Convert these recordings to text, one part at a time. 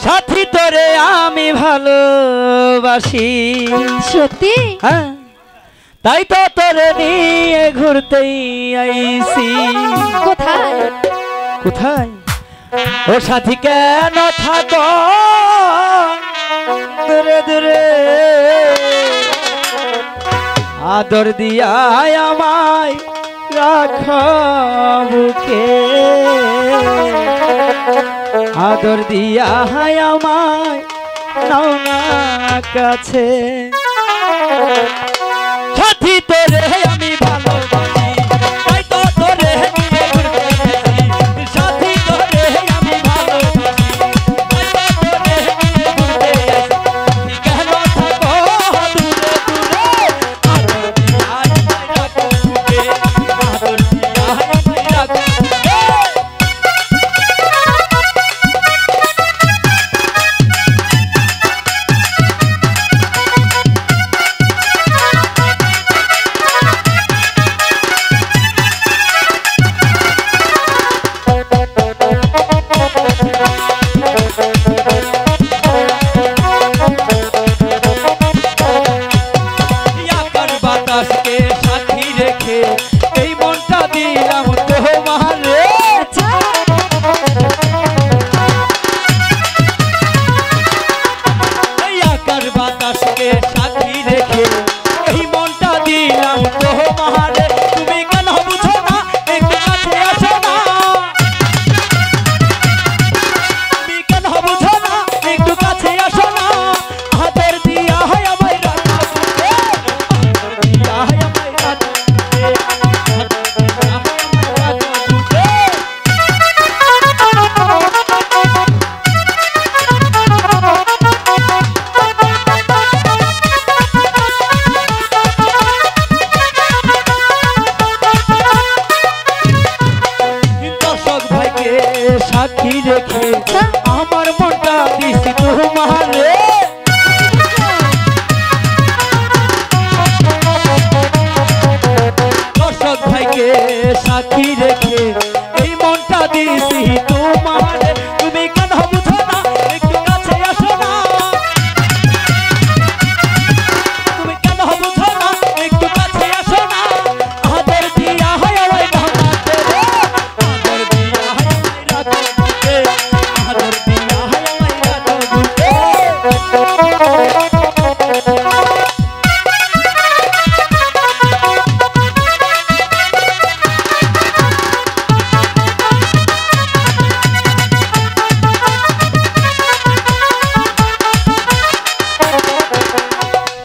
সাথী তোরে আমি ভালোবাসি সত্যি? হ্যাঁ, তাই তো তোরে নিয়ে ঘুরতেই আইছি। কোথায় কোথায়? ও সাথী কেন থাকো দূরে দূরে, আদর দিয়া আমায় রাখো বুকে, আদর দিয়া আমায় নাও না কাছে। সাথী তোরে আমি ভালোবাসি, তাই তো তোরে নিয়ে ঘুরতে আইছি। সাথী তোরে আমি ভালোবাসি, তাই তো তোরে নিয়ে ঘুরতে আইছি। সাথী কেন থাকো দূরে দূরে, আদর দিয়া আমায় রাখো বুকে, আদর দিয়া আমায় রাখো বুকে। বাতাসকে সাথী রেখে এই মনটা দিলাম তোমারে। আকাশ বাতাসকে সাথী রেখে এই মনটা দিলাম তোমারে। তুমি কেন বুঝো না, একটু কাছে আসো না। তুমি কেন বুঝো না, একটু কাছে আসো না। হাতের দিয়া হয় আমায় রাখা বুকে, হাতের দিয়া হয় আমায় রাখা বুকে, হাতের দিয়া হয় আমায় রাখা বুকে। দর্শক ভাইকে সাক্ষী রেখে আমার মনটা দিছি তোমারে। দর্শক ভাইকে সাক্ষী রেখে এই মনটা দিছি তোমারে। তুমি কেন বুঝো না, একটু কাছে আসো না। তুমি কেন বুঝো না, একটু কাছে আসো না। আদর দিয়া হয় আমায় ঢাকাতে রে, আদর দিয়া হয় আমায় রাখো বুকে, আদর দিয়া হয় আমায় রাখো বুকে।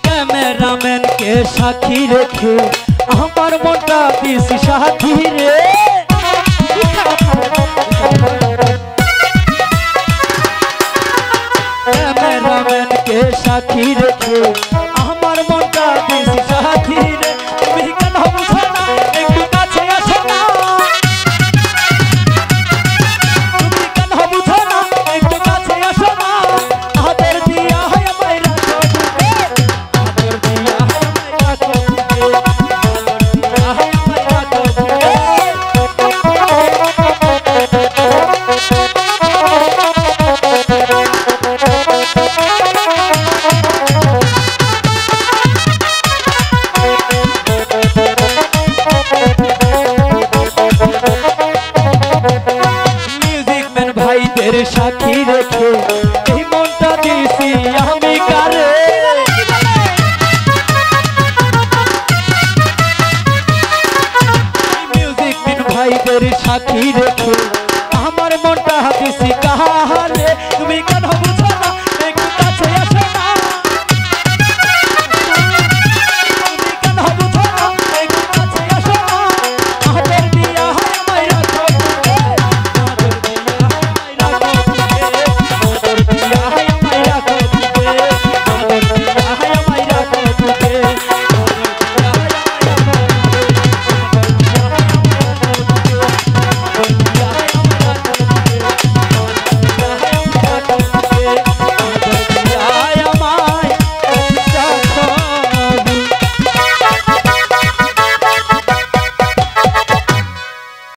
ক্যামেরাম্যানকে সাক্ষী রেখে আমার মনটা দিছি সাথী রে। ক্যামেরাম্যানকে সাক্ষী রেখে আমার মনটা দিছি সাথী রে। তুমি কেন বুঝো না, একটু কাছে আসো না। তুমি কেন বুঝো না, একটু কাছে আসো না। আদর দিয়া হয় আমায় রাখো বুকে, আদর দিয়া হয় আমায় রাখো বুকে, আদর দিয়া হয় আমায় রাখো বুকে। মিউজিক ম্যান ভাইদের সাক্ষী রেখে এই মনটা দিছি আমি কারে। মিউজিক ম্যান ভাইদের সাক্ষী রেখে আমার মনটা দিছি